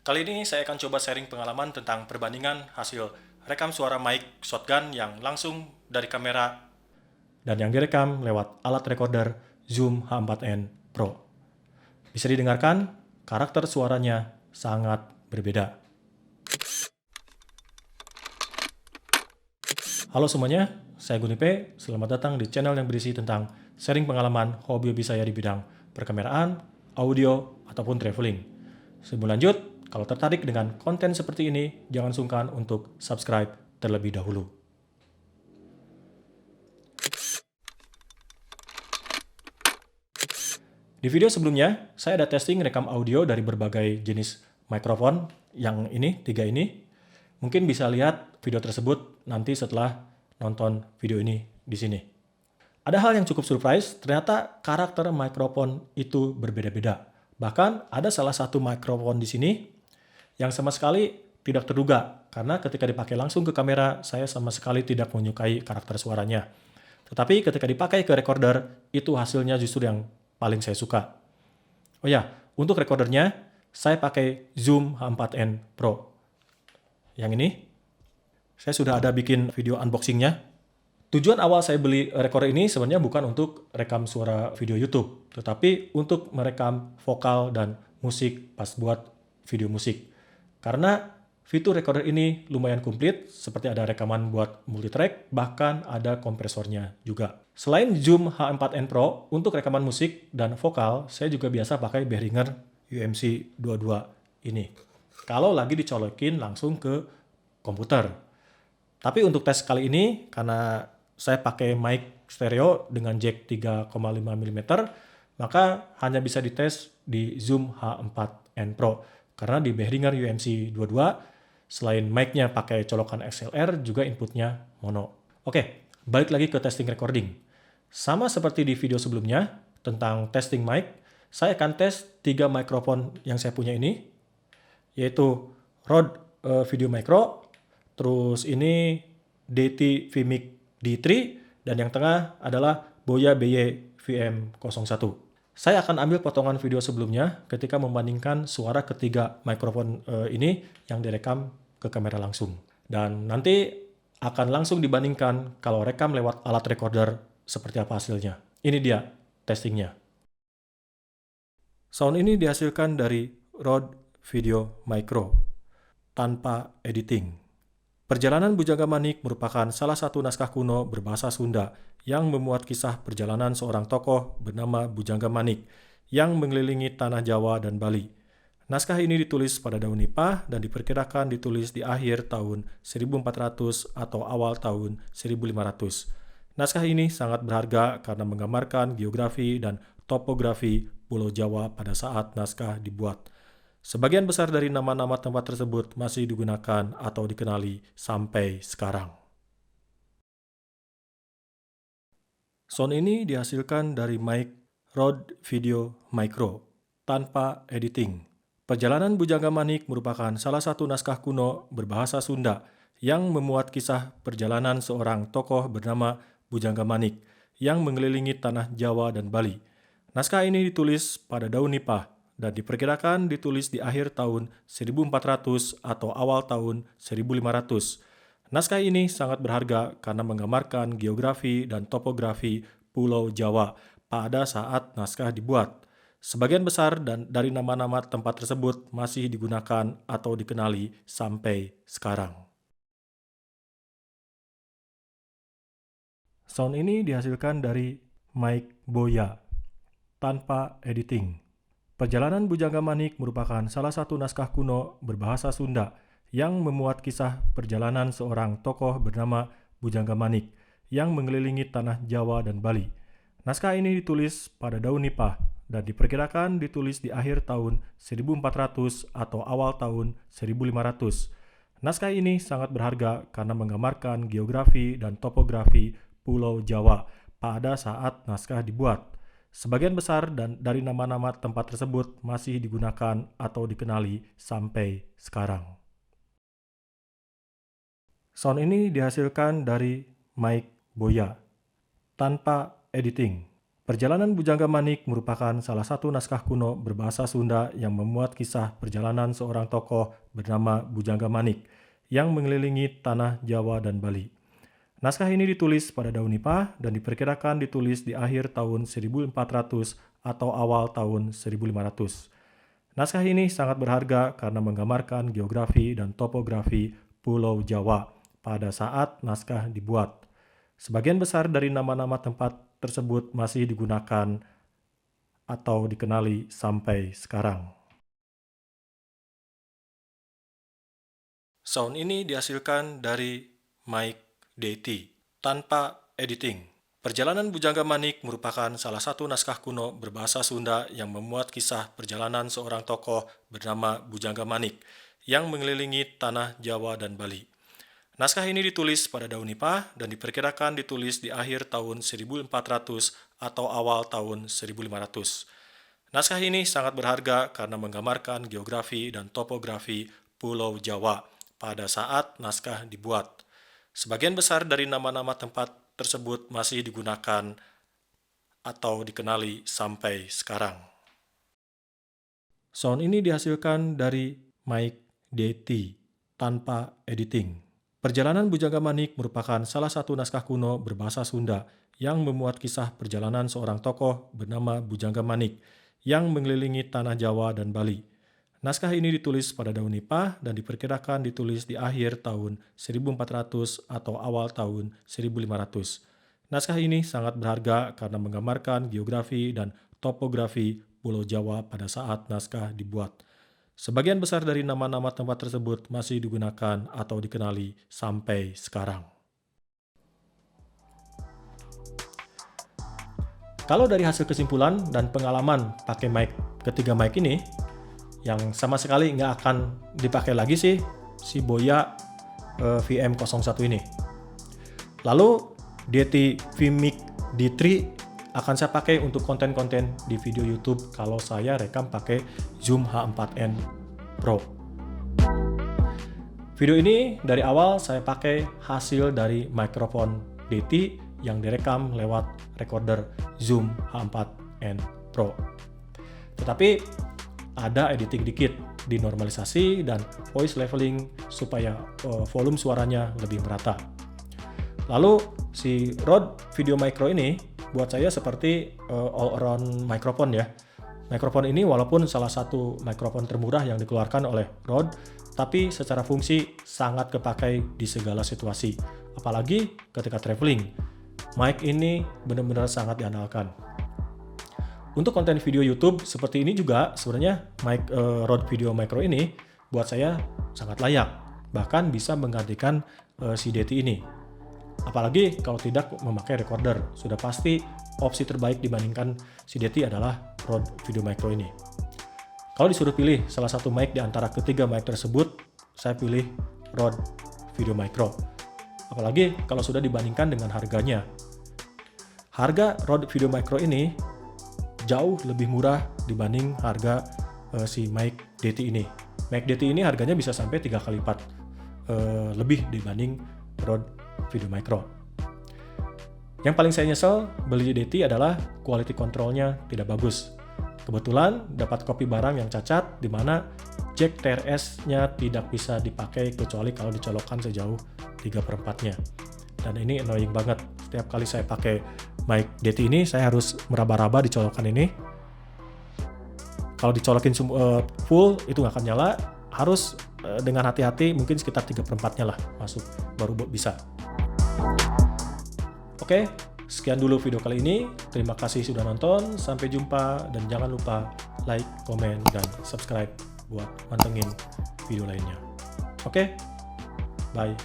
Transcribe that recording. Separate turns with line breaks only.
Kali ini saya akan coba sharing pengalaman tentang perbandingan hasil rekam suara mic shotgun yang langsung dari kamera dan yang direkam lewat alat recorder Zoom H4n Pro. Bisa didengarkan, karakter suaranya sangat berbeda. Halo semuanya, saya Gunipe. Selamat datang di channel yang berisi tentang sharing pengalaman hobi-hobi saya di bidang perkameraan, audio, ataupun traveling. Sebelum lanjut, kalau tertarik dengan konten seperti ini, jangan sungkan untuk subscribe terlebih dahulu. Di video sebelumnya, saya ada testing rekam audio dari berbagai jenis mikrofon yang ini, 3 ini. Mungkin bisa lihat video tersebut nanti setelah nonton video ini di sini. Ada hal yang cukup surprise, ternyata karakter mikrofon itu berbeda-beda. Bahkan ada salah satu mikrofon di sini yang sama sekali tidak terduga, karena ketika dipakai langsung ke kamera, saya sama sekali tidak menyukai karakter suaranya. Tetapi ketika dipakai ke recorder, itu hasilnya justru yang paling saya suka. Oh ya, untuk recordernya, saya pakai Zoom H4n Pro. Yang ini, saya sudah ada bikin video unboxingnya. Tujuan awal saya beli recorder ini sebenarnya bukan untuk rekam suara video YouTube, tetapi untuk merekam vokal dan musik pas buat video musik. Karena fitur recorder ini lumayan komplit, seperti ada rekaman buat multitrack, bahkan ada kompresornya juga. Selain Zoom H4n Pro, untuk rekaman musik dan vokal, saya juga biasa pakai Behringer UMC 22 ini. Kalau lagi dicolokin langsung ke komputer. Tapi untuk tes kali ini, karena saya pakai mic stereo dengan jack 3,5 mm, maka hanya bisa dites di Zoom H4n Pro. Karena di Behringer UMC 22, selain mic-nya pakai colokan XLR, juga inputnya mono. Oke, balik lagi ke testing recording. Sama seperti di video sebelumnya, tentang testing mic, saya akan tes 3 mikrofon yang saya punya ini, yaitu Rode Video Micro, terus ini DT VMic D3, dan yang tengah adalah Boya BY VM01. Saya akan ambil potongan video sebelumnya ketika membandingkan suara ketiga mikrofon ini yang direkam ke kamera langsung. Dan nanti akan langsung dibandingkan kalau rekam lewat alat recorder seperti apa hasilnya. Ini dia testingnya. Sound ini dihasilkan dari Rode Video Micro tanpa editing. Perjalanan Bujangga Manik merupakan salah satu naskah kuno berbahasa Sunda yang memuat kisah perjalanan seorang tokoh bernama Bujangga Manik yang mengelilingi tanah Jawa dan Bali. Naskah ini ditulis pada daun nipah dan diperkirakan ditulis di akhir tahun 1400 atau awal tahun 1500. Naskah ini sangat berharga karena menggambarkan geografi dan topografi Pulau Jawa pada saat naskah dibuat. Sebagian besar dari nama-nama tempat tersebut masih digunakan atau dikenali sampai sekarang. Sound ini dihasilkan dari mic Rode Video Micro tanpa editing. Perjalanan Bujangga Manik merupakan salah satu naskah kuno berbahasa Sunda yang memuat kisah perjalanan seorang tokoh bernama Bujangga Manik yang mengelilingi tanah Jawa dan Bali. Naskah ini ditulis pada daun nipah dan diperkirakan ditulis di akhir tahun 1400 atau awal tahun 1500. Naskah ini sangat berharga karena menggambarkan geografi dan topografi Pulau Jawa pada saat naskah dibuat. Sebagian besar dari nama-nama tempat tersebut masih digunakan atau dikenali sampai sekarang. Sound ini dihasilkan dari mic Boya tanpa editing. Perjalanan Bujangga Manik merupakan salah satu naskah kuno berbahasa Sunda yang memuat kisah perjalanan seorang tokoh bernama Bujangga Manik yang mengelilingi tanah Jawa dan Bali. Naskah ini ditulis pada daun nipah dan diperkirakan ditulis di akhir tahun 1400 atau awal tahun 1500. Naskah ini sangat berharga karena menggambarkan geografi dan topografi Pulau Jawa pada saat naskah dibuat. Sebagian besar dari nama-nama tempat tersebut masih digunakan atau dikenali sampai sekarang. Sound ini dihasilkan dari mic Boya tanpa editing. Perjalanan Bujangga Manik merupakan salah satu naskah kuno berbahasa Sunda yang memuat kisah perjalanan seorang tokoh bernama Bujangga Manik yang mengelilingi tanah Jawa dan Bali. Naskah ini ditulis pada Daunipa dan diperkirakan ditulis di akhir tahun 1400 atau awal tahun 1500. Naskah ini sangat berharga karena menggambarkan geografi dan topografi Pulau Jawa pada saat naskah dibuat. Sebagian besar dari nama-nama tempat tersebut masih digunakan atau dikenali sampai sekarang. Sound ini dihasilkan dari Mike DT tanpa editing. Perjalanan Bujangga Manik merupakan salah satu naskah kuno berbahasa Sunda yang memuat kisah perjalanan seorang tokoh bernama Bujangga Manik yang mengelilingi tanah Jawa dan Bali. Naskah ini ditulis pada Daunipa dan diperkirakan ditulis di akhir tahun 1400 atau awal tahun 1500. Naskah ini sangat berharga karena menggambarkan geografi dan topografi Pulau Jawa pada saat naskah dibuat. Sebagian besar dari nama-nama tempat tersebut masih digunakan atau dikenali sampai sekarang. Sound ini dihasilkan dari Mike DT tanpa editing. Perjalanan Bujangga Manik merupakan salah satu naskah kuno berbahasa Sunda yang memuat kisah perjalanan seorang tokoh bernama Bujangga Manik yang mengelilingi tanah Jawa dan Bali. Naskah ini ditulis pada Daunipa dan diperkirakan ditulis di akhir tahun 1400 atau awal tahun 1500. Naskah ini sangat berharga karena menggambarkan geografi dan topografi Pulau Jawa pada saat naskah dibuat. Sebagian besar dari nama-nama tempat tersebut masih digunakan atau dikenali sampai sekarang. Kalau dari hasil kesimpulan dan pengalaman pakai mic ketiga mic ini, yang sama sekali nggak akan dipakai lagi sih si Boya VM01 ini. Lalu DT vMic D3 akan saya pakai untuk konten-konten di video YouTube kalau saya rekam pakai Zoom H4n Pro. Video ini dari awal saya pakai hasil dari mikrofon DT yang direkam lewat recorder Zoom H4n Pro. Tetapi ada editing dikit, dinormalisasi dan voice leveling supaya volume suaranya lebih merata. Lalu si Rode Video Micro ini buat saya seperti all around microphone ya. Mikrofon ini walaupun salah satu mikrofon termurah yang dikeluarkan oleh Rode, tapi secara fungsi sangat kepakai di segala situasi. Apalagi ketika traveling. Mic ini benar-benar sangat diandalkan. Untuk konten video YouTube seperti ini juga sebenarnya mic Rode Video Micro ini buat saya sangat layak. Bahkan bisa menggantikan si DT ini. Apalagi kalau tidak memakai recorder, sudah pasti opsi terbaik dibandingkan si DT adalah Rode Video Micro ini. Kalau disuruh pilih salah satu mic di antara ketiga mic tersebut, saya pilih Rode Video Micro. Apalagi kalau sudah dibandingkan dengan harganya. Harga Rode Video Micro ini jauh lebih murah dibanding harga si mic DT ini. Mic DT ini harganya bisa sampai 3 kali lipat lebih dibanding Rode Video Micro. Yang paling saya nyesel beli DT adalah quality controlnya tidak bagus. Kebetulan dapat copy barang yang cacat di mana jack TRS-nya tidak bisa dipakai kecuali kalau dicolokkan sejauh 3/4-nya. Dan ini annoying banget. Setiap kali saya pakai mic DT ini saya harus meraba-raba dicolokkan ini. Kalau dicolokin full itu nggak akan nyala. Harus dengan hati-hati mungkin sekitar 3/4-nya lah masuk baru bisa. Oke, sekian dulu video kali ini. Terima kasih sudah nonton. Sampai jumpa dan jangan lupa like, komen, dan subscribe buat mantengin video lainnya. Oke, bye.